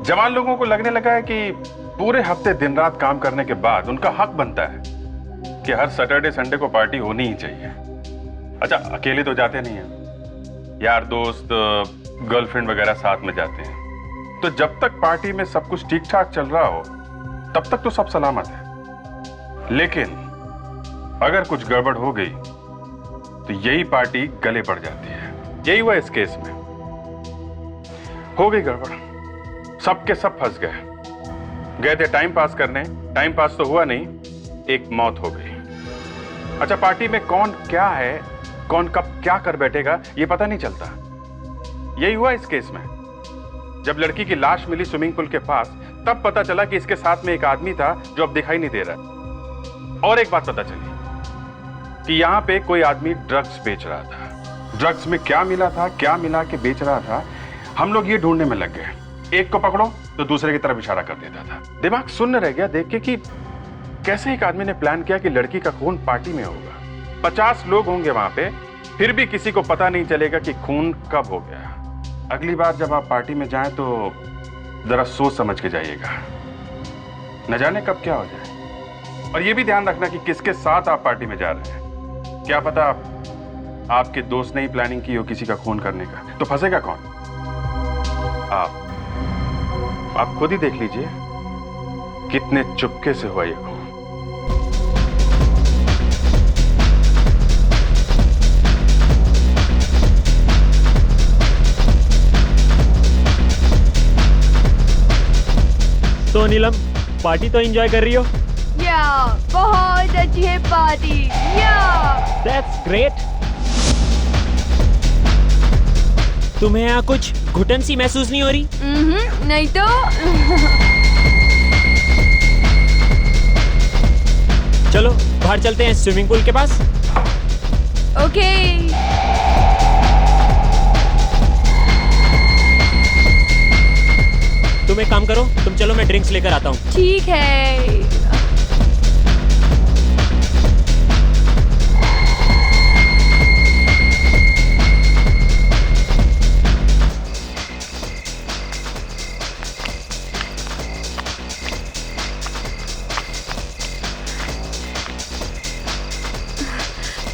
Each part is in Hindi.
जवान लोगों को लगने लगा है कि पूरे हफ्ते दिन रात काम करने के बाद उनका हक बनता है कि हर सैटरडे संडे को पार्टी होनी ही चाहिए। अच्छा, अकेले तो जाते नहीं हैं, यार दोस्त गर्लफ्रेंड वगैरह साथ में जाते हैं। तो जब तक पार्टी में सब कुछ ठीक ठाक चल रहा हो तब तक तो सब सलामत है, लेकिन अगर कुछ गड़बड़ हो गई तो यही पार्टी गले पड़ जाती है। यही हुआ इस केस में। हो गई गड़बड़, सबके सब फंस गए थे टाइम पास करने, टाइम पास तो हुआ नहीं, एक मौत हो गई। अच्छा, पार्टी में कौन क्या है, कौन कब क्या कर बैठेगा ये पता नहीं चलता। यही हुआ इस केस में। जब लड़की की लाश मिली स्विमिंग पूल के पास तब पता चला कि इसके साथ में एक आदमी था जो अब दिखाई नहीं दे रहा। और एक बात पता चली कि यहां पे कोई आदमी ड्रग्स बेच रहा था। ड्रग्स में क्या मिला था, क्या मिला के बेच रहा था, हम लोग ये ढूंढने में लग गए। एक को पकड़ो तो दूसरे की तरफ इशारा कर देता था। दिमाग सुन्न रह गया देख के कि कैसे एक आदमी ने प्लान किया कि लड़की का खून पार्टी में होगा। 50 लोग होंगे वहां पे, फिर भी किसी को पता नहीं चलेगा कि खून कब हो गया। अगली बार जब आप पार्टी में जाएं तो जरा सोच समझ के जाइएगा, न जाने कब क्या हो जाए। और ये भी ध्यान रखना कि किसके साथ आप पार्टी में जा रहे हैं। क्या पता आपके दोस्त ने ही प्लानिंग की हो किसी का खून करने का, तो फंसेगा कौन? आप खुद ही देख लीजिए कितने चुपके से हुआ ये खून। तो नीलम, पार्टी तो एंजॉय कर रही हो? या बहुत अच्छी है पार्टी। या दैट्स ग्रेट। तुम्हें यहाँ कुछ घुटन सी महसूस नहीं हो रही? नहीं तो। चलो बाहर चलते हैं स्विमिंग पूल के पास। ओके। तुम एक काम करो, तुम चलो, मैं ड्रिंक्स लेकर आता हूँ। ठीक है।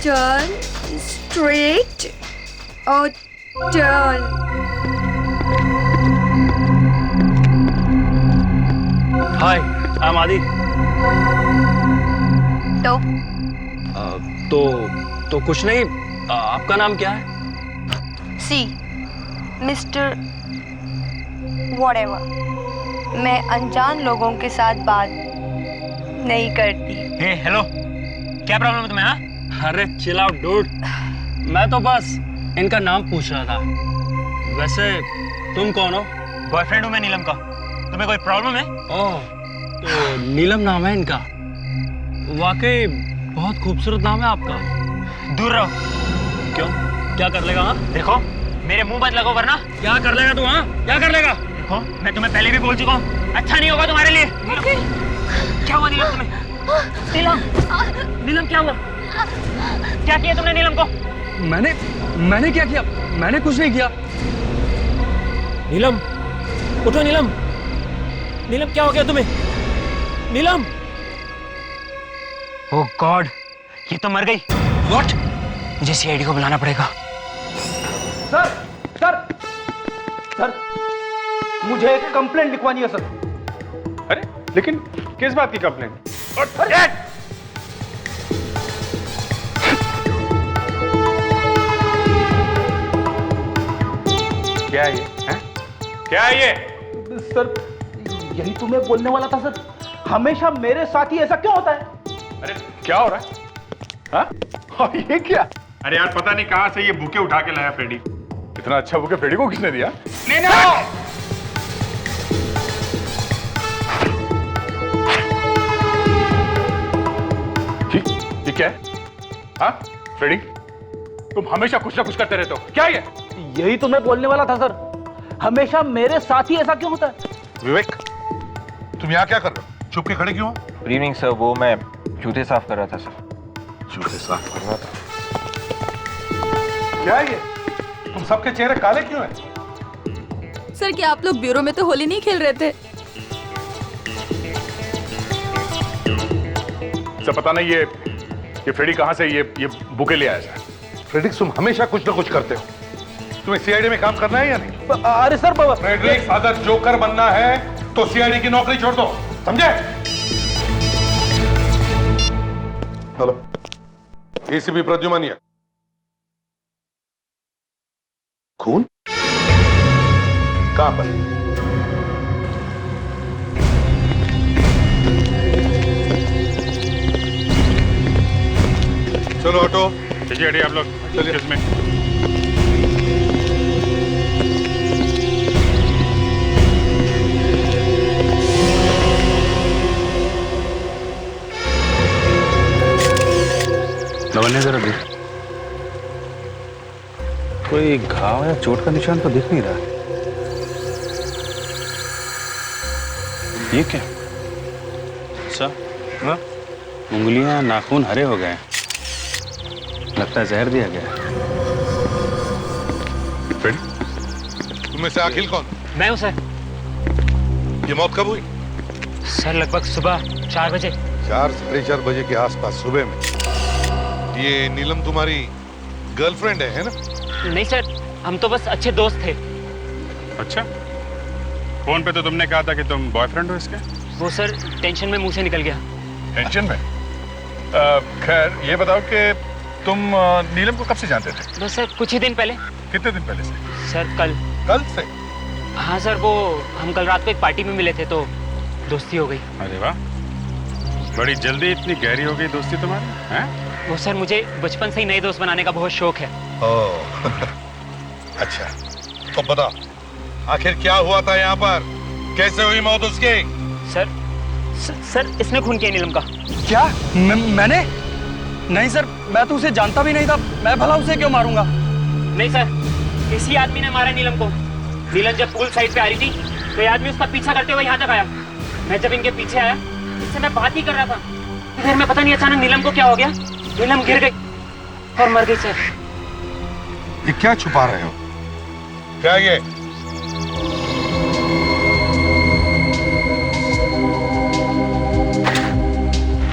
टर्न स्ट्रेट और टर्न। हाय, आई एम आदि। तो कुछ नहीं। आपका नाम क्या है? सी मिस्टर व्हाटएवर। मैं अनजान लोगों के साथ बात नहीं करती। हे हेलो, क्या प्रॉब्लम है तुम्हें? हाँ, अरे चिल आउट डूड, मैं तो बस इनका नाम पूछ रहा था। वैसे तुम कौन हो? बॉयफ्रेंड हूँ मैं नीलम का। तुम्हें कोई प्रॉब्लम है? ओह, तो नीलम नाम है इनका। वाकई बहुत खूबसूरत नाम है आपका। दूर रहो। क्यों, क्या कर लेगा? हाँ देखो, मेरे मुंह मत लगो वरना। क्या कर लेगा तू? हाँ क्या कर लेगा? देखो, मैं तुम्हें पहले भी बोल चुका हूँ, अच्छा नहीं होगा तुम्हारे लिए। क्या हुआ नीलम तुम्हें? नीलम क्या हुआ? क्या किया तुमने नीलम को? मैंने क्या किया? मैंने कुछ नहीं किया। नीलम, उठो नीलम। नीलम, क्या हो गया तुम्हें? नीलम! ओह गॉड, ये तो मर गई। व्हाट? मुझे सीआईडी को बुलाना पड़ेगा। सर सर सर, मुझे एक कंप्लेंट लिखवानी है सर। अरे लेकिन किस बात की कंप्लेंट? क्या है ये? हैं? क्या है ये? सर यही तो मैं बोलने वाला था सर। हमेशा मेरे साथ ही ऐसा क्यों होता है? अरे क्या हो रहा है? हाँ? और ये क्या? अरे यार पता नहीं कहां से ये बुके उठा के लाया फ्रेडी। इतना अच्छा बुके फ्रेडी को किसने दिया? ये क्या है? हाँ फ्रेडी, तुम हमेशा कुछ ना कुछ करते रहते हो, क्या ये? यही तो मैं बोलने वाला था सर। हमेशा मेरे साथ ही ऐसा क्यों होता है? विवेक, तुम यहाँ क्या कर रहे हो? छुप के खड़े क्यों हो? गुड इवनिंग सर, वो मैं जूते साफ कर रहा था सर। जूते साफ कर रहा था? क्या है ये? तुम सबके चेहरे काले क्यों हैं? सर क्या आप लोग ब्यूरो में तो होली नहीं खेल रहे थे? सब पता नहीं ये फ्रेडी कहाँ से ये बुके ले आया सर? फ्रेडिक्स, तुम हमेशा कुछ ना कुछ करते हो। तुम्हें सीआईडी में काम करना है या नहीं? अरे सर बाबा, फ्रेडरिक्स, अगर जोकर बनना है तो सीआईडी की नौकरी छोड़ दो, समझे? Hello, ACP Pradyuman. खून कहां पर? चलो ऑटो, चलिए हटिए आप लोग, चलिए इसमें। लवन्य जरा देख, कोई घाव या चोट का निशान तो दिख नहीं रहा। ये क्या? अच्छा, हाँ? उंगलियां, नाखून हरे हो गए, लगता है जहर दिया गया। तुम में से अखिल कौन? मैं हूँ सर। ये मौत कब हुई? सर लगभग सुबह 4 बजे। 4 साढ़े 4 बजे के आसपास सुबह में। ये नीलम तुम्हारी गर्लफ्रेंड है ना? नहीं सर, हम तो बस अच्छे दोस्त थे। अच्छा, फोन पे तो तुमने कहा था कि तुम बॉयफ्रेंड हो इसके? वो सर टेंशन में मुंह से निकल गया। टेंशन में? खैर ये बताओ कि तुम नीलम को कब से जानते थे? बस सर कुछ ही दिन पहले। कितने दिन पहले से? सर कल। कल से? हाँ सर, वो हम कल रात को एक पार्टी में मिले थे तो दोस्ती हो गई। अरे वाह, बड़ी जल्दी इतनी गहरी हो गई दोस्ती तुम्हारी, हैं? वो सर मुझे बचपन से ही नए दोस्त बनाने का बहुत शौक है। ओह, अच्छा, तो बता आखिर क्या हुआ था यहाँ पर? कैसे हुई मौत उसकी? सर इसने खून किया नीलम का। क्या? मैंने? नहीं सर, मैं तो उसे जानता भी नहीं था, मैं भला उसे क्यों मारूंगा? नहीं सर, किसी आदमी ने मारा नीलम को। नीलम जब पूल साइड पे आ रही थी तो ये आदमी उसका पीछा करते हुए यहाँ तक आया। मैं जब इनके पीछे आया, इससे मैं बात ही कर रहा था, फिर मैं पता नहीं अचानक नीलम को क्या हो गया, नीलम गिर गई और मर गई सर। ये क्या छुपा रहे हो? क्या ये?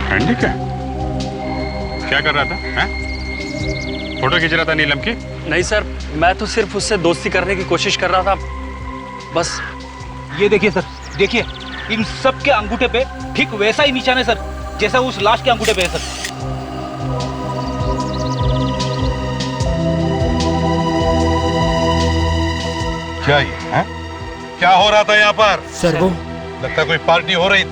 हैंडी क्या कर रहा था, हैं? फोटो खींच रहा था नीलम की? नहीं सर, मैं तो सिर्फ उससे दोस्ती करने की कोशिश कर रहा था बस। ये देखिए सर, देखिए इन सब के अंगूठे पे ठीक वैसा ही निशान है सर, जैसा उस लाश के अंगूठे पे है सर। क्या ये है? क्या हो रहा था यहाँ पर? सर वो लगता है कोई पार्टी हो रही।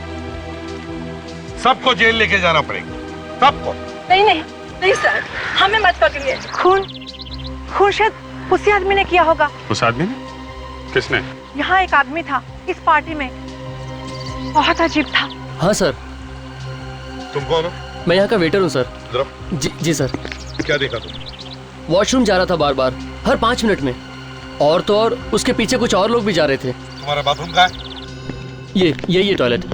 सबको जेल लेके जाना पड़ेगा, सबको। नहीं नहीं नहीं सर, हमें मत पकड़िए। खून शायद उसी आदमी ने किया होगा। उस आदमी ने? किसने? यहाँ एक आदमी था इस पार्टी में, बहुत अजीब था। हाँ सर, तुम कौन हो? मैं यहाँ का वेटर हूँ सर। जरा जी सर। क्या देखा तुम? वॉशरूम जा रहा था बार बार, हर 5 मिनट में, और तो और उसके पीछे कुछ और लोग भी जा रहे थे। तुम्हारा बाथरूम कहाँ है? ये टॉयलेट।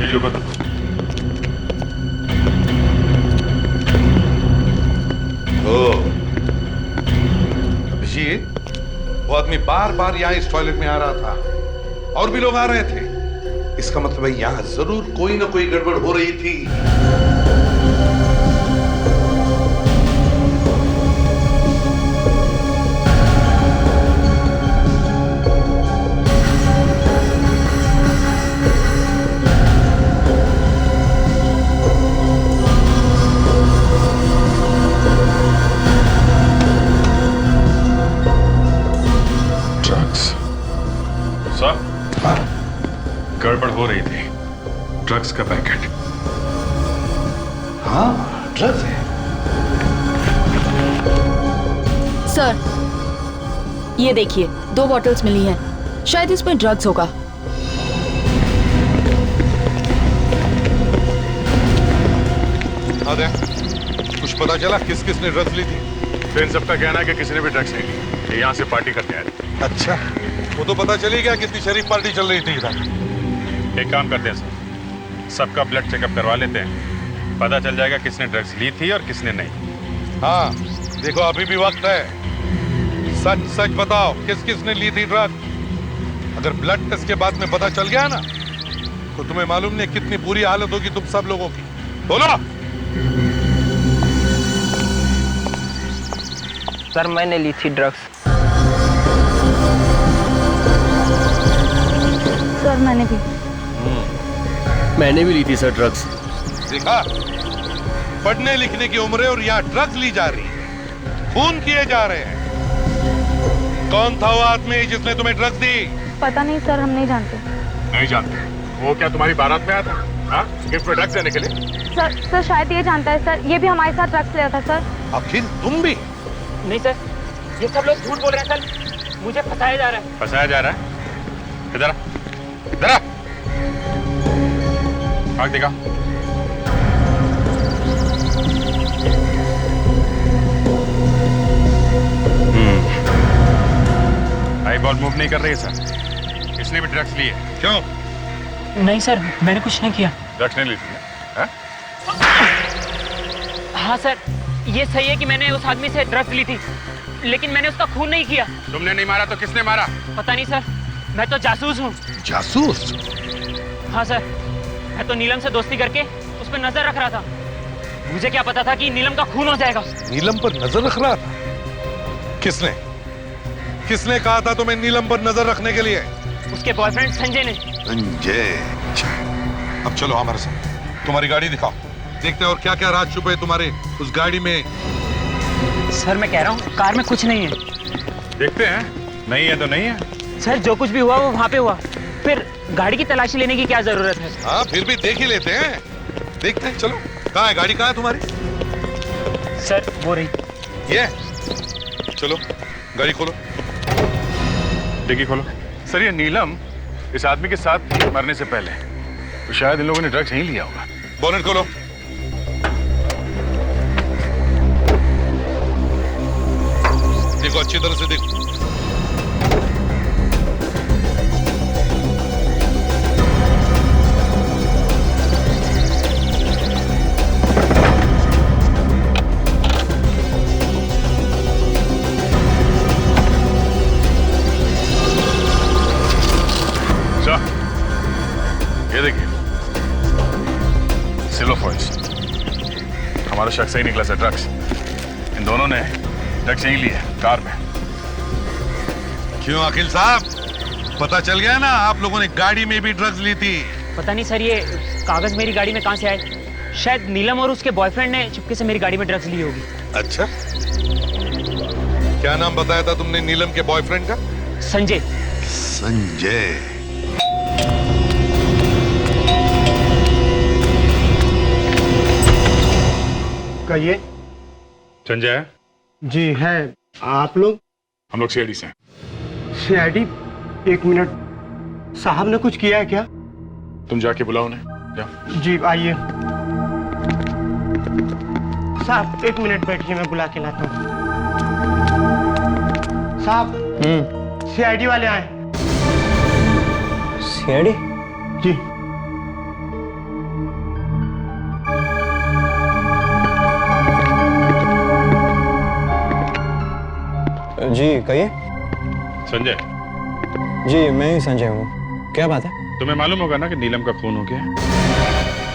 ये बता। अभिजीत, वो आदमी बार बार यहाँ इस टॉयलेट में आ रहा था और भी लोग आ रहे थे। इसका मतलब है यहाँ जरूर कोई ना कोई गड़बड़ हो रही थी। गड़बड़ हो रही थी, ड्रग्स का पैकेट। हाँ, ड्रग्स है। सर ये देखिए, 2 बॉटल्स मिली हैं, शायद इसमें ड्रग्स होगा। आदे, कुछ पता चला किस किस ने ड्रग्स ली थी? फिर इन सबका कहना है कि किसी ने भी ड्रग्स नहीं ली, ये यहाँ से पार्टी करके आए थे। अच्छा, वो तो पता चली गया कितनी शरीफ पार्टी चल रही थी इधर। एक काम करते हैं सर, सबका ब्लड चेकअप करवा लेते हैं, पता चल जाएगा किसने ड्रग्स ली थी और किसने नहीं। हाँ, देखो अभी भी वक्त है, सच सच बताओ, किस किस ने ली थी ड्रग? अगर ब्लड टेस्ट के बाद में पता चल गया ना, तो तुम्हें मालूम नहीं कितनी बुरी हालत होगी तुम सब लोगों की। बोलो। सर मैंने ली थी ड्रग्स। सर मैंने भी। मैंने भी ली थी सर ड्रग्स। देखा, पढ़ने लिखने की उम्र है और यहाँ ड्रग्स ली जा रही है, खून किए जा रहे हैं। कौन था वो आदमी जिसने तुम्हें ड्रग्स दी? पता नहीं सर, हम नहीं जानते। नहीं जानते? वो क्या तुम्हारी बारात में आया था? हाँ, गिफ्ट में ड्रग्स देने के लिए? सर शायद ये जानता है सर, ये भी हमारे साथ ड्रग्स ले रहा था सर। आखिर तुम भी? नहीं सर, ये सब लोग झूठ बोल रहे हैं सर, मुझे फंसाया जा रहा है। फंसाया जा रहा है? इधर आ, इधर आ। आग दिखा। आई बॉल मूव नहीं कर रही है सर। इसने भी ड्रग्स लिए। क्यों? नहीं सर, मैंने कुछ नहीं किया। ड्रग्स नहीं ली थी? हाँ? हाँ सर, ये सही है कि मैंने उस आदमी से ड्रग्स ली थी, लेकिन मैंने उसका खून नहीं किया। तुमने नहीं मारा तो किसने मारा? पता नहीं सर, मैं तो जासूस हूँ। जासूस? हाँ सर, मैं तो नीलम से दोस्ती करके उस पर नजर रख रहा था। मुझे क्या पता था कि नीलम का खून हो जाएगा। नीलम पर नजर रख रहा था? किसने? किसने कहा था तुम्हें नीलम पर नजर रखने के लिए? उसके बॉयफ्रेंड संजय ने। संजय? अब चलो हमारे साथ, तुम्हारी गाड़ी दिखाओ, देखते हैं और क्या क्या राज छुपे तुम्हारे उस गाड़ी में। सर मैं कह रहा हूँ कार में कुछ नहीं है। देखते हैं, नहीं है तो नहीं है। सर जो कुछ भी हुआ वो वहाँ पे हुआ, फिर गाड़ी की तलाशी लेने की क्या जरूरत है? हाँ फिर भी देख ही लेते हैं, देखते हैं। चलो, कहाँ है गाड़ी? कहाँ है तुम्हारी? सर वो रही। ये चलो, गाड़ी खोलो। डिग्गी खोलो। सर ये नीलम इस आदमी के साथ मरने से पहले तो शायद इन लोगों ने ड्रग्स नहीं लिया होगा। बोनेट खोलो। देखो अच्छी तरह से देखो। ये देखिए, सिल्वर फॉइल्स। हमारा शख्स सही निकला सर, ड्रग्स। इन दोनों ने ड्रग्स यहीं लिए कार में। क्यों अखिल साहब, पता चल गया ना आप लोगों ने गाड़ी में भी ड्रग्स ली थी? पता नहीं सर, ये कागज मेरी गाड़ी में कहाँ से आए। शायद नीलम और उसके बॉयफ्रेंड ने चुपके से मेरी गाड़ी में ड्रग्स ली होगी। अच्छा, क्या नाम बताया था तुमने नीलम के बॉयफ्रेंड का? संजय। संजय। कहिए। संजय है? जी है। आप लोग? हम लोग सीआईडी से हैं। सीआईडी? एक मिनट, साहब ने कुछ किया है क्या? तुम जाके बुलाओ उन्हें, जाओ। जी आइए। साहब एक मिनट बैठिए, मैं बुला के लाता हूँ। साहब सीआईडी वाले आए। सीआईडी? जी। जी कहिए। संजय? जी मैं ही संजय हूँ, क्या बात है? तुम्हें मालूम होगा ना कि नीलम का खून हो गया है?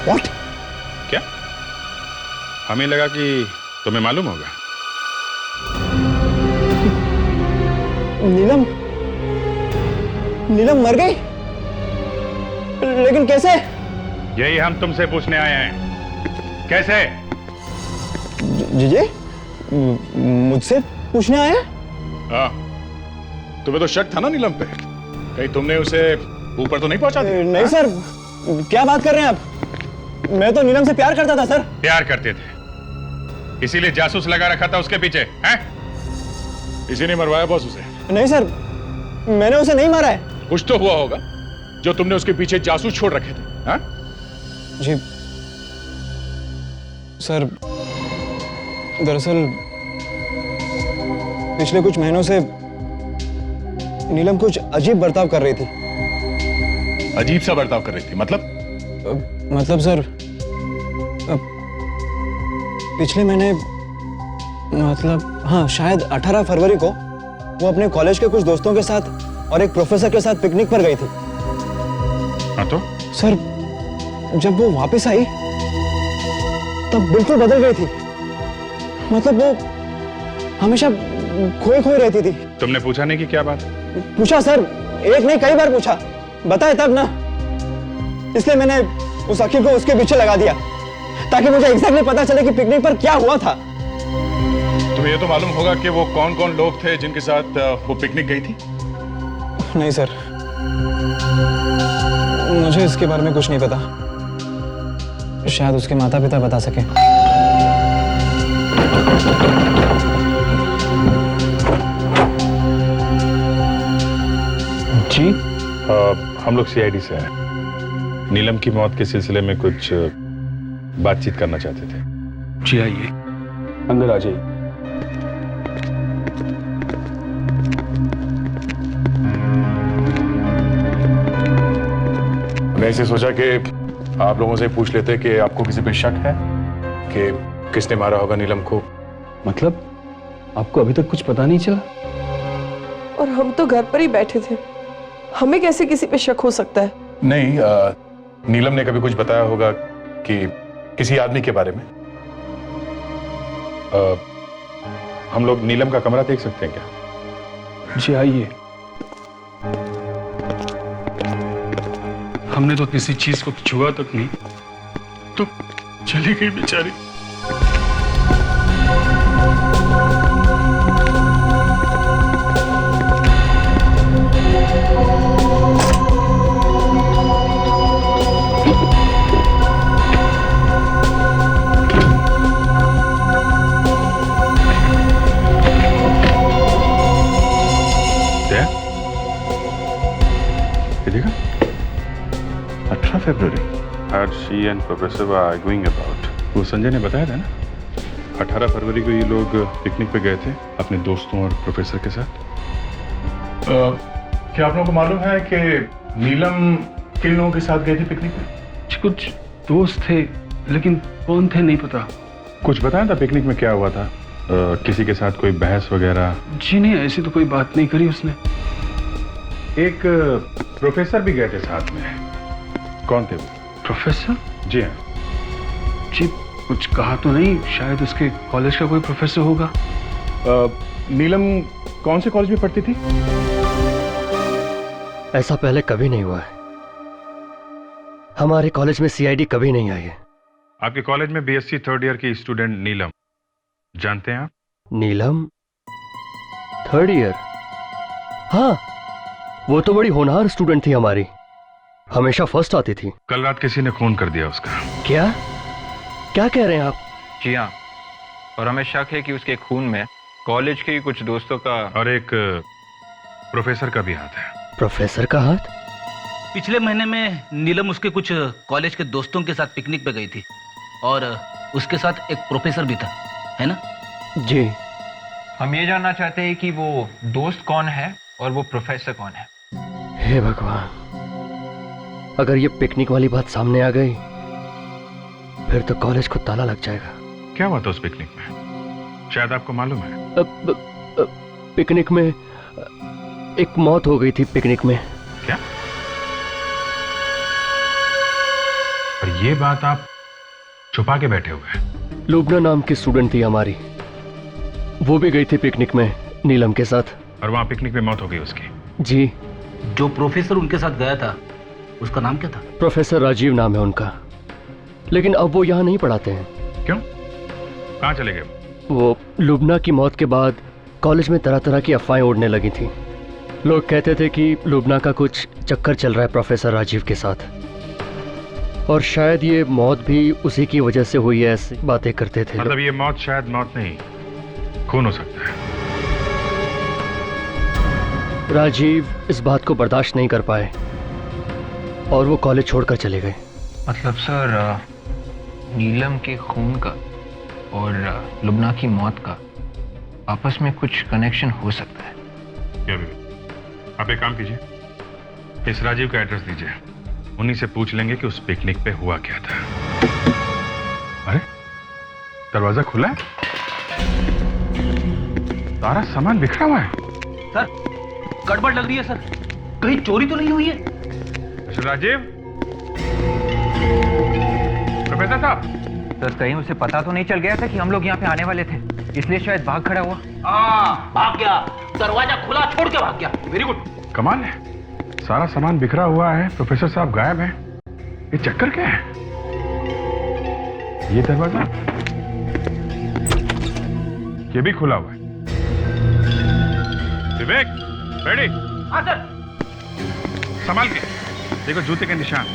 What? क्या? हमें लगा कि तुम्हें मालूम होगा। नीलम मर गई? लेकिन कैसे? यही हम तुमसे पूछने आए हैं, कैसे? जी मुझसे पूछने आए हैं? हाँ, तुम्हें तो शक था ना नीलम पे, कहीं तुमने उसे ऊपर तो नहीं पहुंचा दिया? नहीं सर, क्या बात कर रहे हैं आप? मैं तो नीलम से प्यार करता था सर। प्यार करते थे, इसीलिए जासूस लगा रखा था उसके पीछे, हैं? इसी ने मरवाया बॉस उसे? नहीं सर, मैंने उसे नहीं मारा है। कुछ तो हुआ होगा जो तुमने उसके पीछे जासूस छोड़ रखे थे, हैं? जी सर, दरअसल पिछले कुछ महीनों से नीलम कुछ अजीब बर्ताव कर रही थी। अजीब सा बर्ताव कर रही थी? मतलब सर, पिछले महीने, मतलब हाँ शायद 18 फरवरी को वो अपने कॉलेज के कुछ दोस्तों के साथ और एक प्रोफेसर के साथ पिकनिक पर गई थी। हाँ तो सर, जब वो वापस आई तब बिल्कुल बदल गई थी। मतलब वो हमेशा खोई खोई रहती थी। तुमने पूछा नहीं कि क्या बात? पूछा सर, एक नहीं कई बार पूछा, बताए तब ना। इसलिए मैंने उस अखिल को उसके पीछे लगा दिया ताकि मुझे एग्जैक्टली पता चले कि पिकनिक पर क्या हुआ था। तुम्हें ये तो मालूम होगा कि वो कौन कौन लोग थे जिनके साथ वो पिकनिक गई थी? नहीं सर, मुझे इसके बारे में कुछ नहीं पता। शायद उसके माता पिता बता सके। जी, हम लोग सीआईडी से हैं। नीलम की मौत के सिलसिले में कुछ बातचीत करना चाहते थे। जी आइए, अंदर आ जाइए। मैंने ऐसे सोचा कि आप लोगों से पूछ लेते कि आपको किसी पे शक है कि किसने मारा होगा नीलम को। मतलब आपको अभी तक कुछ पता नहीं चला? और हम तो घर पर ही बैठे थे, हमें कैसे किसी पे शक हो सकता है? नहीं, नीलम ने कभी कुछ बताया होगा कि किसी आदमी के बारे में। हम लोग नीलम का कमरा देख सकते हैं क्या? जी आइए। हमने तो किसी चीज को छुआ तक नहीं, तो चली गई बेचारी। देखा? 18 फरवरी। She and Professor were arguing about. वो संजय ने बताया था ना, 18 फरवरी को ये लोग पिकनिक पे गए थे अपने दोस्तों और प्रोफेसर के साथ। क्या आप लोगों को मालूम है कि नीलम किन लोगों के साथ गई थी पिकनिक पे? कुछ दोस्त थे, लेकिन कौन थे नहीं पता। कुछ बताया था पिकनिक में क्या हुआ था? किसी के साथ कोई बहस वगैरह? जी नहीं, ऐसी तो कोई बात नहीं करी उसने। एक प्रोफेसर भी गए थे साथ में। कौन थे वो? प्रोफेसर? जी हाँ। जी कुछ कहा तो नहीं, शायद उसके कॉलेज का कोई प्रोफेसर होगा। नीलम कौन से कॉलेज में पढ़ती थी? ऐसा पहले कभी नहीं हुआ है। हमारे कॉलेज में सीआईडी कभी नहीं आई है। आपके कॉलेज में बीएससी थर्ड ईयर की स्टूडेंट नीलम, जानते हैं आप? नीलम थर्ड ईयर? हाँ, वो तो बड़ी होनहार स्टूडेंट थी हमारी, हमेशा फर्स्ट आती थी। कल रात किसी ने खून कर दिया उसका। क्या क्या कह रहे हैं आप? जी हाँ, और हमें शक है कि उसके खून में कॉलेज के कुछ दोस्तों का और एक प्रोफेसर का भी हाथ है। प्रोफेसर का हाथ? पिछले महीने में नीलम उसके कुछ कॉलेज के दोस्तों के साथ पिकनिक पे गई थी और उसके साथ एक प्रोफेसर भी था, है ना? जी। हम ये जानना चाहते हैं कि वो दोस्त कौन है और वो प्रोफेसर कौन है। हे भगवान, अगर ये पिकनिक वाली बात सामने आ गई फिर तो कॉलेज को ताला लग जाएगा। क्या हुआ था उस पिकनिक में? शायद आपको मालूम है। पिकनिक में एक मौत हो गई थी। पिकनिक में। क्या? और ये बात आप छुपा के बैठे हुए हैं? लुबना नाम की स्टूडेंट थी हमारी, वो भी गई थी पिकनिक में नीलम के साथ। और वहां पिकनिक में मौत हो गई उसकी? जी। जो प्रोफेसर उनके साथ गया था उसका नाम क्या था? प्रोफेसर राजीव नाम है उनका, लेकिन अब वो यहाँ नहीं पढ़ाते हैं। क्यों? कहाँ चले गए? वो लुबना की मौत के बाद कॉलेज में तरह तरह की अफवाहें उड़ने लगी थी। लोग कहते थे कि लुबना का कुछ चक्कर चल रहा है प्रोफेसर राजीव के साथ, और शायद ये मौत भी उसी की वजह से हुई है, ऐसी बातें करते थे। मतलब ये मौत शायद मौत नहीं, खून हो सकता है। राजीव इस बात को बर्दाश्त नहीं कर पाए और वो कॉलेज छोड़कर चले गए। मतलब सर, नीलम के खून का और लुबना की मौत का आपस में कुछ कनेक्शन हो सकता है क्या? आप एक काम कीजिए, इस राजीव का एड्रेस दीजिए, उन्हीं से पूछ लेंगे कि उस पिकनिक पे हुआ क्या था। अरे दरवाजा खुला है, सारा सामान बिखरा हुआ है। सर गड़बड़ लग रही है सर, कहीं चोरी तो नहीं हुई है? मिस्टर राजीव, प्रोफेसर साहब। सर कहीं उसे पता तो नहीं चल गया था कि हम लोग यहाँ पे आने वाले थे, इसलिए शायद भाग खड़ा हुआ। हाँ भाग गया, दरवाजा खुला छोड़ के भाग गया। Very good. कमाल है, सारा सामान बिखरा हुआ है, प्रोफेसर साहब गायब हैं। ये चक्कर क्या है? ये दरवाजा ये भी खुला हुआ है। विवेक, रेडी? हाँ सर। संभाल के देखो, जूते के निशान।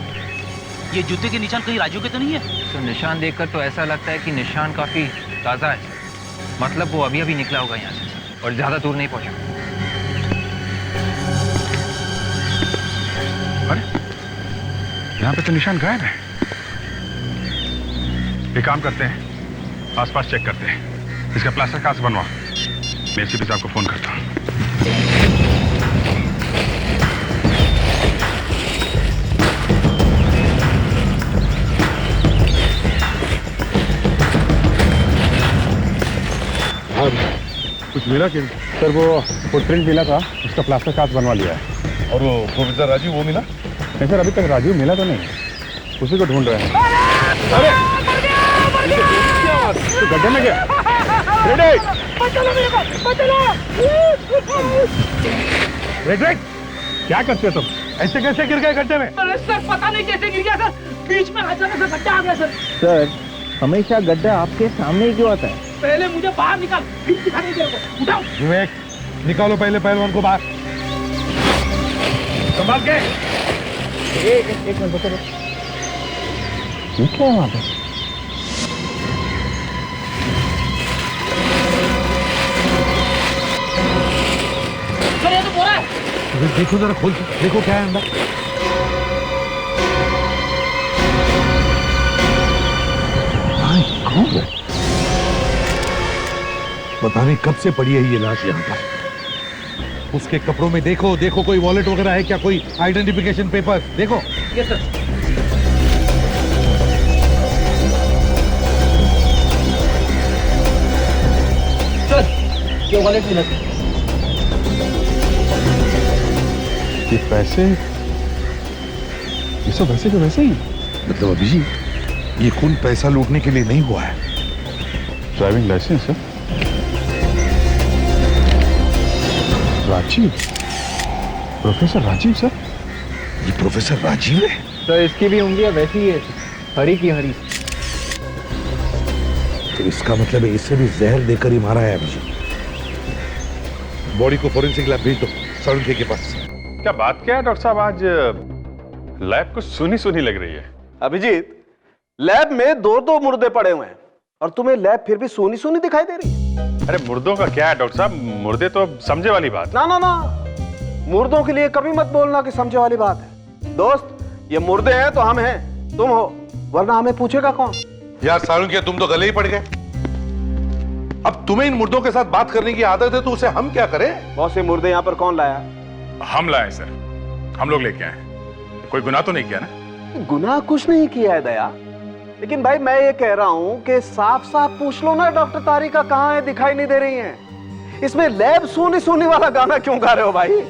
ये जूते के निशान कहीं राजू के तो नहीं है? तो निशान देखकर तो ऐसा लगता है कि निशान काफी ताजा है, मतलब वो अभी अभी निकला होगा यहाँ से और ज्यादा दूर नहीं पहुंचा। अरे यहाँ पे तो निशान गायब है। एक काम करते हैं, आसपास चेक करते हैं, इसका प्लास्टर कास्ट बनवा। मैं एसीपी साहब को फोन करता हूँ। कुछ मिला कि? सर वो फुटप्रिंट मिला था, उसका प्लास्टर कास्ट बनवा लिया है। और वो प्रोफेसर राजीव वो मिला? नहीं सर, अभी तक राजीव मिला तो नहीं, उसी को ढूंढ रहे हैं। अरे तो गड्ढे में गया। रेड, क्या करते हो तुम? ऐसे कैसे गिर गए गड्ढे में? अरे सर पता नहीं कैसे गिर गया सर, बीच में अचानक से गड्ढा आ गया सर। सर हमेशा गड्ढा आपके सामने ही क्यों आता है? पहले मुझे बाहर निकाल, फिर दिखाने तेरे को। उठाओ। विवेक, निकालो पहले पहलवान को बाहर। संभाल के। एक मिनट बता, क्या है वहां पे? सर ये तो बोरा है। देखो जरा खोल के देखो क्या है अंदर। कौन है? पता नहीं कब से पड़ी है ये लाश यहाँ पर। उसके कपड़ों में देखो, देखो कोई वॉलेट वगैरह है क्या, कोई आइडेंटिफिकेशन पेपर देखो। ये सर। सर ये वॉलेट मिला। ये पैसे, ये सब वैसे के वैसे ही। मतलब अभिजीत, ये खून पैसा लूटने के लिए नहीं हुआ है। ड्राइविंग लाइसेंस है। Rajeev, professor Rajeev sir. ये प्रोफेसर राजीव है? सर इसकी भी उंगलियां वैसी ही है, हरी की हरी। तो इसका मतलब है इसे भी जहर देकर ही मारा है अभिजीत। बॉडी को फोरेंसिक लैब भेज दो, साळुंखे के पास। क्या बात क्या है डॉक्टर साहब, आज लैब कुछ सुनी सुनी लग रही है। अभिजीत, लैब में दो मुर्दे पड़े हुए हैं और तुम्हें लैब फिर भी सोनी सोनी दिखाई दे रही है। अरे मुर्दों का क्या है डॉक्टर साहब, मुर्दे तो समझे वाली बात। ना ना ना, मुर्दों के लिए कभी मत बोलना कि समझे वाली बात है। दोस्त, ये मुर्दे हैं तो हम हैं, तुम हो, वरना हमें पूछेगा कौन? यार साळुंखे, तुम तो गले ही पड़ गए। अब तुम्हें इन मुर्दों के साथ बात करने की आदत है तो उसे हम क्या करें? बहुत से मुर्दे यहाँ पर कौन लाया? हम लाए सर, हम लोग लेके आए। कोई गुनाह तो नहीं किया ना? गुनाह कुछ नहीं किया है दया, लेकिन भाई मैं ये कह रहा हूं कि साफ साफ पूछ लो ना, डॉक्टर तारिका कहाँ है, दिखाई नहीं दे रही हैं। इसमें लैब सोनी सोनी वाला गाना क्यों गा रहे हो भाई?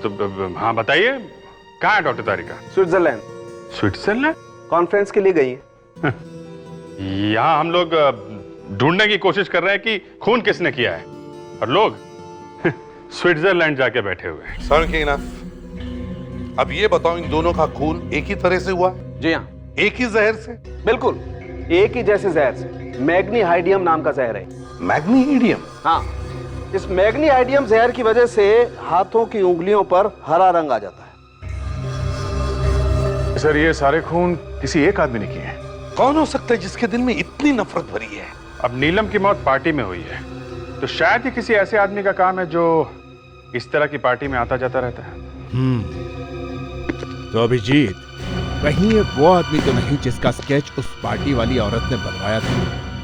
तो हाँ बताइए, कहाँ है डॉक्टर तारिका? स्विट्जरलैंड। स्विट्जरलैंड? कॉन्फ्रेंस के लिए गई है। यहाँ हम लोग ढूंढने की कोशिश कर रहे हैं कि खून किसने किया है, और लोग स्विट्जरलैंड जाके बैठे हुए हैं। साळुंखे इनफ। अब ये बताओ, इन दोनों का खून एक ही तरह से हुआ? जी हाँ, एक ही जहर से? बिल्कुल एक ही जैसे जहर से। मैग्नीहाइडियम नाम का जहर है। मैग्नीहाइडियम? हाँ, इस मैग्नीहाइडियम जहर की वजह से हाथों की उंगलियों पर हरा रंग आ जाता है। सर ये सारे खून किसी एक आदमी ने किए हैं। कौन हो सकता है जिसके दिल में इतनी नफरत भरी है? अब नीलम की मौत पार्टी में हुई है, तो शायद ही किसी ऐसे आदमी का काम है जो इस तरह की पार्टी में आता जाता रहता है। तो अभिजीत, कहीं ये वो आदमी तो नहीं जिसका स्केच उस पार्टी वाली औरत ने बनवाया था?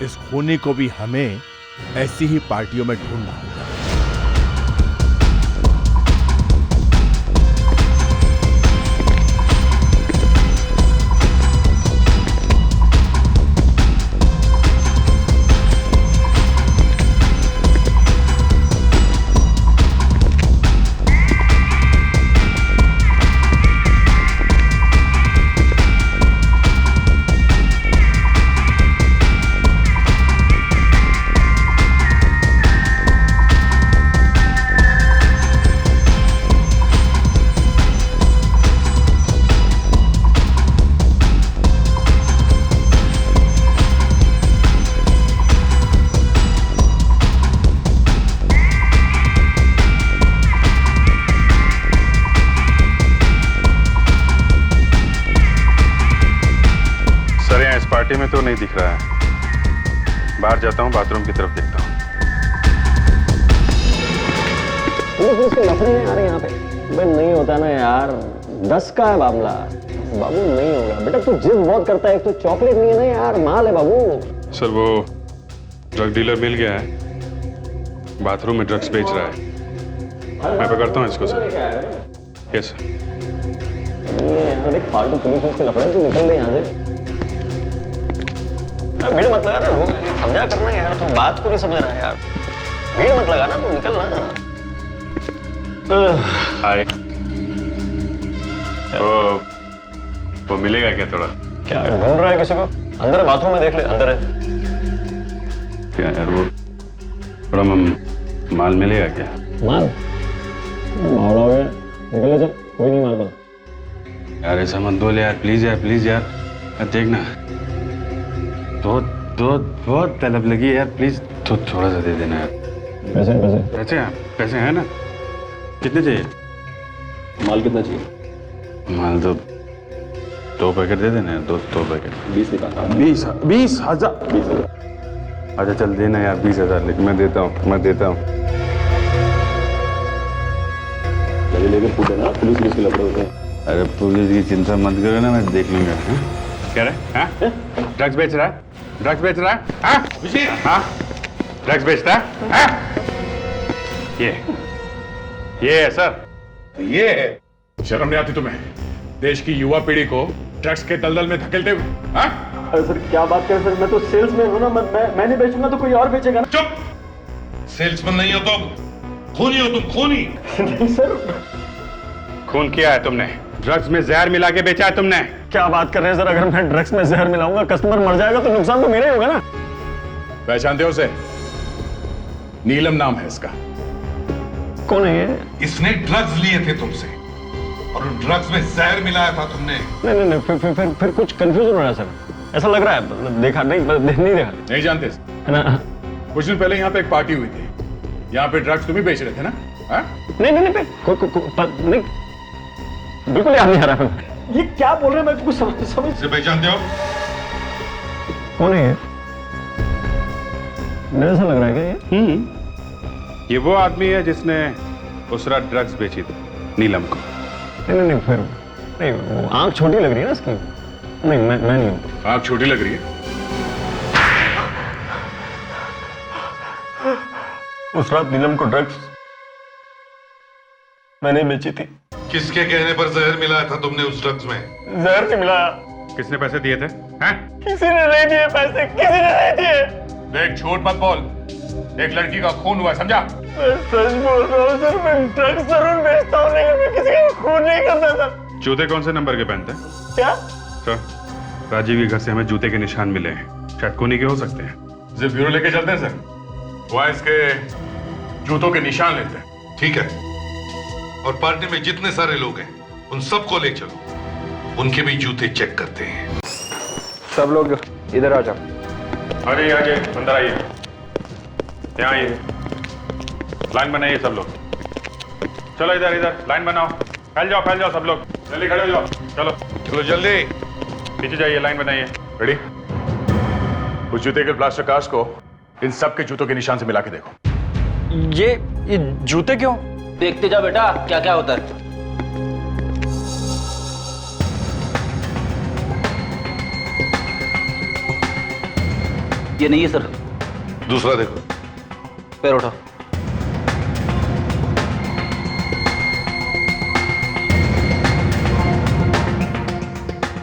इस खूनी को भी हमें ऐसी ही पार्टियों में ढूंढना होगा। पार्टी में तो नहीं दिख रहा है। बाहर जाता हूँ, बाथरूम की तरफ देखता हूँ। पुलिस के लफड़े नहीं आ रहे यहाँ पे। भाई नहीं होता ना यार, 10 का है मामला। बाबू नहीं होगा बेटा, तू जिद बहुत करता है। एक तो चॉकलेट नहीं है ना यार, माल है बाबू। सर वो ड्रग डीलर मिल गया है, बाथरूम में ड्रग्स बेच रहा है। मैं पकड़ता हूँ इसको सर। Yes sir. यार एक फालतू पुलिस के लफड़े, तू निकल ले यहाँ से। भीड़ मत लगा ना, समझा करना यार, तू बात को नहीं समझ रहा है यार। भीड़ मत लगा ना, तू निकल ना। हाय। वो मिलेगा क्या थोड़ा? क्या ढूंढ रहा है किसी को? अंदर बाथरूम में देख ले, अंदर है। क्या यार वो थोड़ा माल मिलेगा क्या? माल हो गया, निकले चल, कोई नहीं माल का। यार ऐसा मत बोल यार, प्लीज यार, प्लीज यार। देखना बहुत तलब लगी है यार, प्लीज तो थोड़ा सा दे देना यार। पैसे हैं ना? कितने चाहिए? माल कितना चाहिए? माल तो 2 पैकेट दे देना यार, 2 पैकेट। 20 निकालता हूँ। 20,000। अच्छा चल देना यार 20,000, लेकिन मैं देता हूँ। लेके पूछे ना, पुलिस के लफड़े होते हैं। अरे पुलिस की चिंता मत करो ना, मैं देख लूंगा। क्या रहे? ड्रग्स बेच रहा है? ड्रग्स बेच रहा है? ड्रग्स बेचता है? ये है सर। ये है। शर्म नहीं आती तुम्हें? देश की युवा पीढ़ी को ड्रग्स के दलदल में धकेलते हुए। अरे सर क्या बात कर सर, मैं तो सेल्समैन हूँ ना, मैं नहीं बेचूंगा तो कोई और बेचेगा ना। चुप! सेल्समैन नहीं हो तुम, खूनी हो तुम, खूनी। नहीं सर। खून किया है तुमने, ड्रग्स में जहर मिला के बेचा है तुमने। क्या बात कर रहे हैं सर? अगर मैं ड्रग्स में जहर मिलाऊंगा, कस्टमर मर जाएगा तो नुकसान तो मेरा ही होगा ना। पहचानते हो उसे? नीलम नाम है इसका। कौन है ये? इसने ड्रग्स लिए थे तुमसे और ड्रग्स में जहर मिलाया था तुमने। नहीं, फिर कुछ कंफ्यूजन हो रहा है सर। ऐसा लग रहा है, देखा नहीं देखा। नहीं जानते है ना? कुछ दिन पहले यहाँ पे एक पार्टी हुई थी, यहाँ पे ड्रग्स तुम ही बेच रहे थे ना? नहीं, बिल्कुल याद नहीं आ रहा। ये क्या बोल रहे हैं, मैं कुछ समझ। इसे पहचानते हो? कौन है ये? मुझे ऐसा लग रहा है क्या ये वो आदमी है जिसने उस रात ड्रग्स बेची थी नीलम को। नहीं, फिर नहीं, वो आंख छोटी लग रही है ना इसकी। नहीं, मैं नहीं हूँ। आंख छोटी लग रही है? उस रात नीलम को ड्रग्स मैंने बेची थी। किसके कहने पर जहर मिलाया था तुमने उस ड्रग्स में? जहर नहीं मिलाया। किसने पैसे दिए थे? किसी ने नहीं दिए पैसे, किसी ने नहीं दिए। देख झूठ मत बोल, एक लड़की का खून हुआ, समझा? मैं सच बोल रहा हूँ सर, मैं ड्रग्स जरूर बेचता हूँ, लेकिन मैं किसी का खून नहीं करता सर। जूते कौन से नंबर के पहनते हैं? क्या सर, राजीव के घर से हमें जूते के निशान मिले हैं, शायद खूनी के हो सकते हैं। इसे ब्यूरो लेके चलते हैं सर, वहाँ इसके जूतों के निशान लेते हैं। ठीक है, और पार्टी में जितने सारे लोग हैं उन सबको ले चलो, उनके भी जूते चेक करते हैं। सब लोग इधर आ जाओ। आइए अंदर आइए, यहाँ आइए, लाइन बनाइए सब लोग। चलो इधर लाइन बनाओ, फैल जाओ सब लोग, जल्दी खड़े हो जाओ। चलो जल्दी पीछे जाइए, लाइन बनाइए। रेडी? उस जूते के प्लास्टर कास्ट को इन सब के जूतों के निशान से मिला के देखो। ये जूते क्यों? देखते जा बेटा क्या क्या होता है। ये नहीं है सर। दूसरा देखो। पैर उठाओ।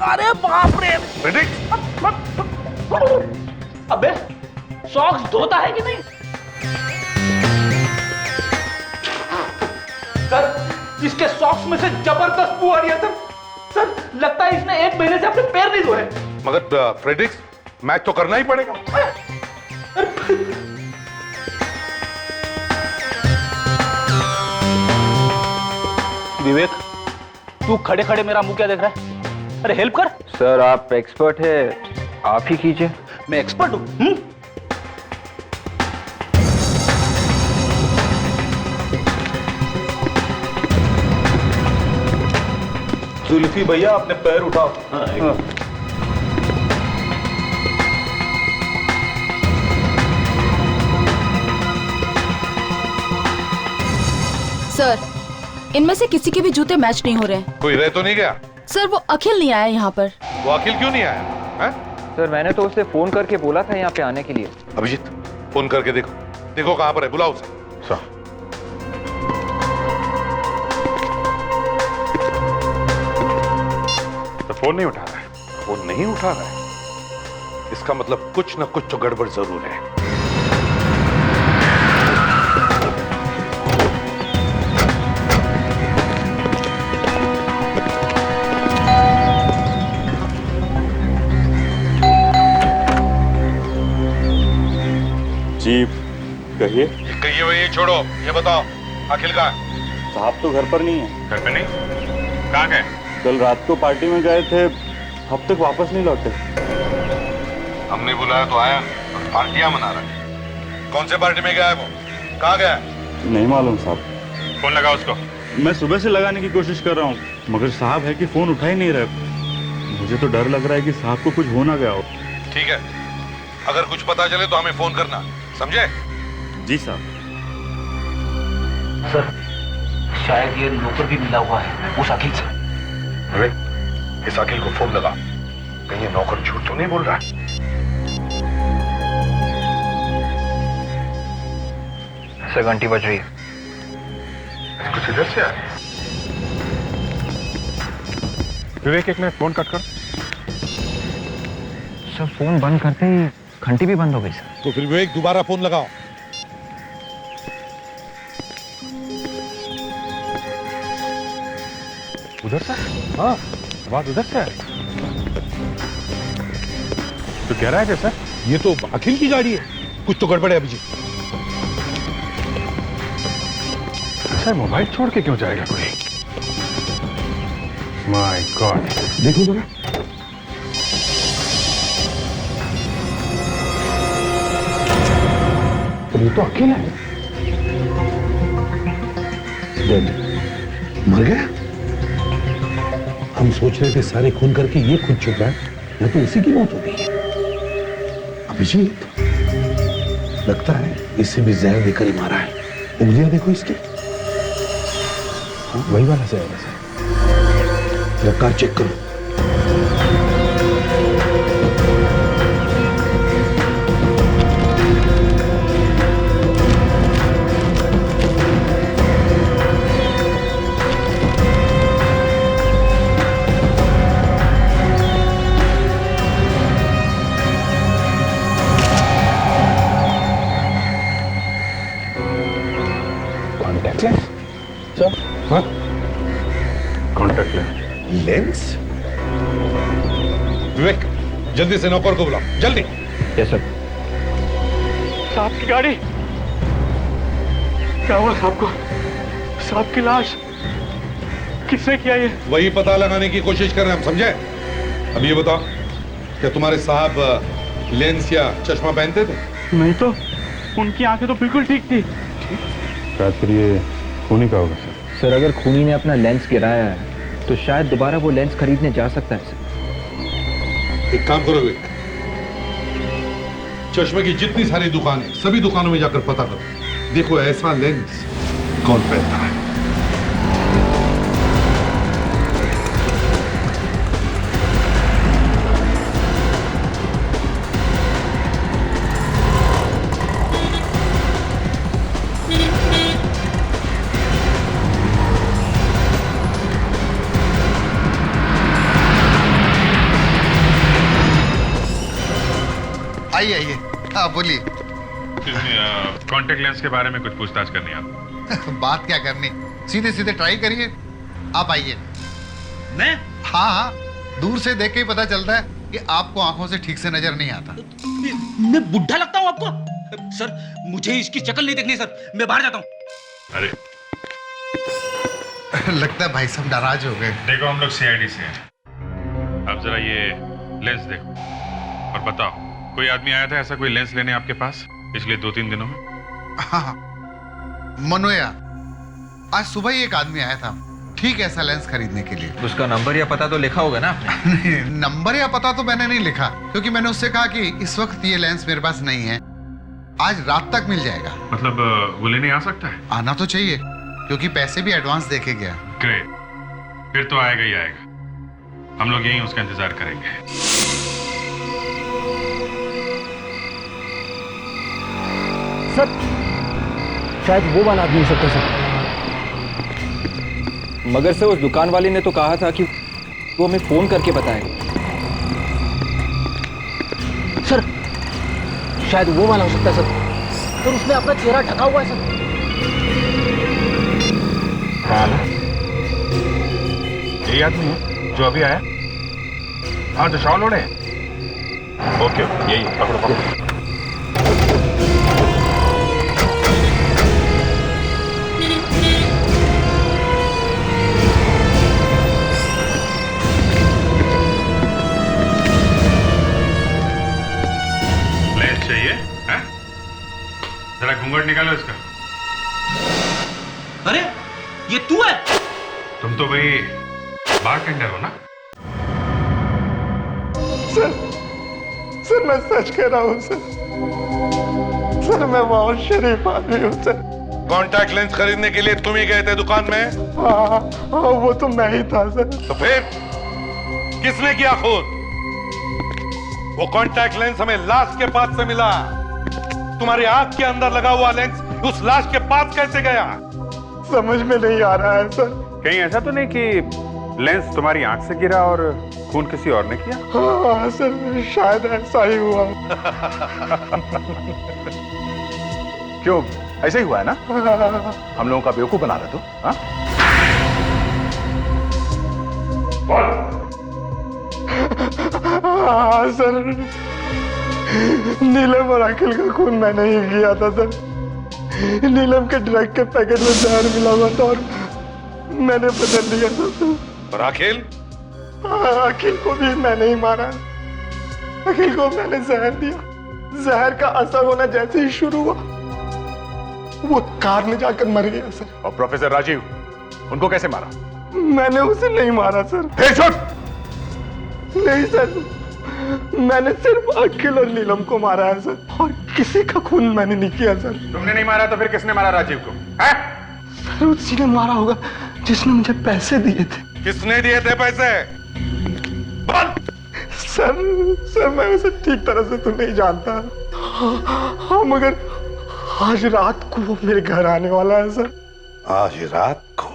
अरे बाप रे! अबे सॉक्स धोता है कि नहीं? सर इसके सॉक्स में से जबरदस्त बू आ रही है सर। सर लगता है इसने 1 महीने से अपने पैर नहीं धोए। मगर फ्रेडरिक्स, मैच तो करना ही पड़ेगा। विवेक तू खड़े खड़े मेरा मुंह क्या देख रहा है? अरे हेल्प कर। सर आप एक्सपर्ट है, आप ही कीजिए। मैं एक्सपर्ट हूं? जुल्फी भैया अपने पैर उठाओ। सर, इनमें से किसी के भी जूते मैच नहीं हो रहे हैं। कोई रह तो नहीं गया? सर, वो अखिल नहीं आया यहाँ पर। वो अखिल क्यों नहीं आया है? सर, मैंने तो उसे फोन करके बोला था यहाँ पे आने के लिए। अभिजीत, फोन करके देखो, देखो कहाँ पर है, बुलाओ उसे। तो फोन नहीं उठा रहा है। फोन नहीं उठा रहा है, इसका मतलब कुछ न कुछ तो गड़बड़ जरूर है। जी कहिए। कहिए भाई, ये छोड़ो, ये बताओ अखिल कहाँ है? साहब तो घर पर नहीं है। घर पे नहीं? कहाँ गए? कल रात को पार्टी में गए थे, अब तक वापस नहीं लौटे। हमने बुलाया तो आया और पार्टियां मना रहा है। कौन से पार्टी में गया है वो? कहाँ गया है? नहीं मालूम साहब। फोन लगा उसको। मैं सुबह से लगाने की कोशिश कर रहा हूँ, मगर साहब है कि फोन उठा ही नहीं रहे। मुझे तो डर लग रहा है कि साहब को कुछ हो ना गया हो। ठीक है, अगर कुछ पता चले तो हमें फोन करना, समझे? जी साहब। सर, शायद ये नौकर भी मिला हुआ है उस अखिल से। अरे, इस अखिल को फोन लगा, कहीं ये नौकर झूठ तो नहीं बोल रहा है? सर, घंटी बज रही है। कुछ इधर से आया। विवेक, एक मिनट, फोन कट कर। सर, फोन बंद करते ही घंटी भी बंद हो गई सर। तो फिर विवेक, दोबारा फोन लगाओ। उधर से? हाँ, आवाज उधर से है। तो कह रहा है जैसा ये तो अखिल की गाड़ी है, कुछ तो गड़बड़ है अभिजीत। सर, मोबाइल छोड़ के क्यों जाएगा कोई? माय गॉड, देखो जरा। ये तो अखिल है। मर गया? हम सोच रहे थे सारे खून करके ये खुद चुका है, या तो उसी की मौत हो गई है। अभिजीत, लगता है इसे भी जहर देकर ही मारा है। उंगलियां देखो इसकी, वही वाला जहर है। रफ्तार चेक करो। Contact lens? सर? हाँ? Contact lens? लेंस? विवेक, जल्दी से नौकर को बुलाओ, जल्दी। Yes sir. साहब की गाड़ी, क्या हुआ साहब को? साहब की लाश किसने किया ये? वही पता लगाने की कोशिश कर रहे हैं हम, समझे? अब ये बताओ, क्या तुम्हारे साहब लेंस या चश्मा पहनते थे? नहीं तो, उनकी आंखें तो बिल्कुल ठीक थी। शायद फिर ये खूनी का होगा सर। सर, अगर खूनी ने अपना लेंस गिराया है तो शायद दोबारा वो लेंस खरीदने जा सकता है सर। एक काम करो विवेक, चश्मे की जितनी सारी दुकानें, सभी दुकानों में जाकर पता करो, देखो ऐसा लेंस कौन पहनता है। आइए आइए, हाँ बोलिए। कॉन्टेक्ट लेंस के बारे में कुछ पूछताछ करनी है आप? बात क्या करनी, सीधे सीधे ट्राई करिए। आप आइए। मैं? हाँ हाँ, दूर से देख के ही पता चलता है कि आपको आंखों से ठीक से नजर नहीं आता। मैं बुढ़ा लगता हूँ आपको? सर, मुझे इसकी शक्ल नहीं देखनी सर, मैं बाहर जाता हूँ। अरे लगता है भाई साहब नाराज हो गए। देखो, हम लोग सीआईडी से हैं। अब जरा ये लेंस देखो और बताओ, कोई आदमी आया था ऐसा कोई लेंस लेने आपके पास पिछले 2-3 दिनों में? हाँ, मनोया, आज सुबह ही एक आदमी आया था ठीक ऐसा लेंस खरीदने के लिए। उसका नंबर या पता तो लिखा होगा ना आपने? नहीं, नंबर या पता तो मैंने नहीं लिखा, क्योंकि मैंने उससे कहा कि इस वक्त ये लेंस मेरे पास नहीं है, आज रात तक मिल जाएगा। मतलब वो लेने आ सकता है? आना तो चाहिए, क्योंकि पैसे भी एडवांस देके गया। ग्रेट, फिर तो आएगा ही आएगा। हम लोग यहीं उसका इंतजार करेंगे। सर शायद वो वाला आदमी हो सकता है सर। मगर से उस दुकान वाले ने तो कहा था कि वो हमें फोन करके बताएगा। सर शायद वो वाला हो सकता है सर। सर उसने अपना चेहरा ढका हुआ है सर। यही आदमी है जो अभी आया? हाँ, जो शॉल ओढ़े। ओके, यही पकड़ो पकड़ो। लेंस चाहिए? हैं? जरा घूंघट निकालो इसका। अरे ये तू है? तुम तो भाई बारटेंडर हो ना? सर मैं सच कह रहा हूँ सर। सर मैं बहुत शरीफ आदमी हूँ सर। कॉन्टैक्ट लेंस खरीदने के लिए तुम ही गए थे दुकान में? हाँ, वो तो मैं ही था सर। तो फिर किसने किया खून? वो कॉन्टैक्ट लेंस हमें लाश के पास से मिला। तुम्हारी आंख के अंदर लगा हुआ लेंस उस लाश के पास कैसे गया? समझ में नहीं आ रहा है सर। कहीं ऐसा तो नहीं कि लेंस तुम्हारी आंख से गिरा और खून किसी और ने किया? हाँ सर, शायद ऐसा ही हुआ। क्यों, ऐसे ही हुआ है ना? हम लोगों का बेवकूफ बना रहे तो? हाँ? हाँ सर, नीलम और अखिल का खून मैंने ही किया था सर। नीलम के ड्रग के पैकेट में जहर मिला हुआ था और मैंने बदल दिया था सर। और अखिल? अखिल को भी मैंने ही मारा। अखिल को मैंने जहर दिया। जहर का असर होना जैसे ही शुरू हुआ वो कार में जाकर मर गया सर। और प्रोफेसर राजीव, उनको कैसे मारा? मैंने उसे नहीं मारा सर। नहीं सर, मैंने सिर्फ अखिल और नीलम को मारा है सर, और किसी का खून मैंने नहीं किया सर। तुमने नहीं मारा तो फिर किसने मारा राजीव को? है? सर उसी ने मारा होगा जिसने मुझे पैसे दिए थे। किसने दिए थे पैसे? सर मैं उसे ठीक तरह से तो नहीं जानता। हाँ मगर आज रात को वो मेरे घर आने वाला है सर। आज रात को?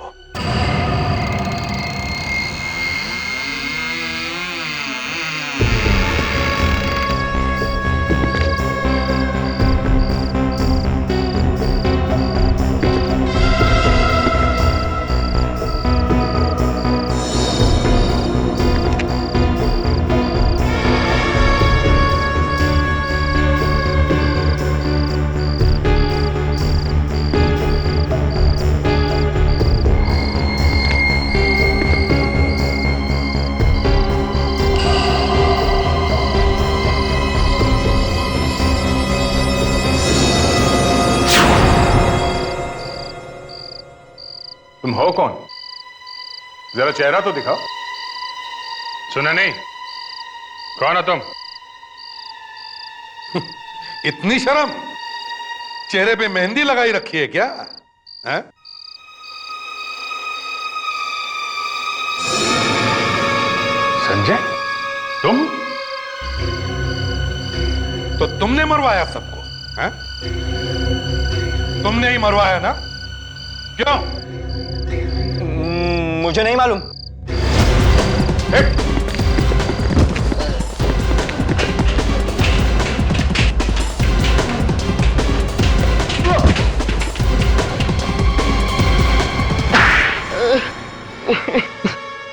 तुम हो कौन? जरा चेहरा तो दिखाओ। सुना नहीं? कौन हो तुम? इतनी शर्म? चेहरे पे मेहंदी लगाई रखी है क्या? है? संजय, तुम? तो तुमने मरवाया सबको? हैं? तुमने ही मरवाया ना? क्यों? मुझे नहीं मालूम।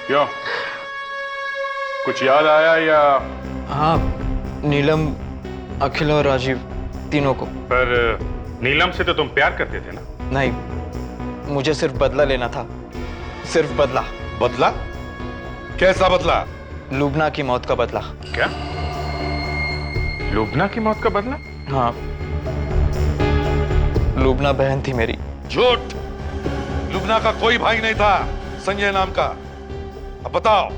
क्यों? कुछ याद आया या? हाँ, नीलम, अखिल और राजीव तीनों को। पर नीलम से तो तुम प्यार करते थे ना? नहीं, मुझे सिर्फ बदला लेना था। सिर्फ बदला। बदला? कैसा बदला? लुबना की मौत का बदला। क्या? लुबना की मौत का बदला? हाँ, लुबना बहन थी मेरी। झूठ! लुबना का कोई भाई नहीं था संजय नाम का। अब बताओ,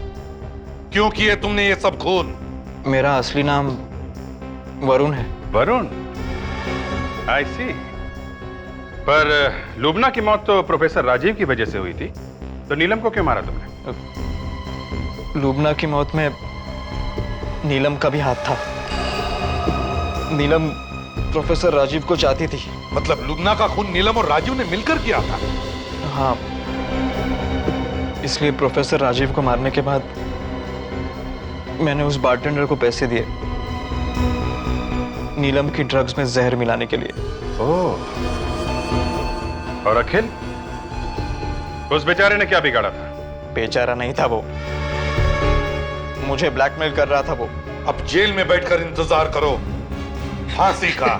क्यों किए तुमने ये सब खून? मेरा असली नाम वरुण है। वरुण? आई सी। पर लुबना की मौत तो प्रोफेसर राजीव की वजह से हुई थी, तो नीलम को क्यों मारा तुमने? लुबना की मौत में नीलम का भी हाथ था। नीलम प्रोफेसर राजीव को चाहती थी। मतलब लुबना का खून नीलम और राजीव ने मिलकर किया था? हाँ, इसलिए प्रोफेसर राजीव को मारने के बाद मैंने उस बारटेंडर को पैसे दिए नीलम की ड्रग्स में जहर मिलाने के लिए। ओह, और अखिल? उस बेचारे ने क्या बिगाड़ा था? बेचारा नहीं था वो, मुझे ब्लैकमेल कर रहा था वो। अब जेल में बैठकर इंतजार करो फांसी का।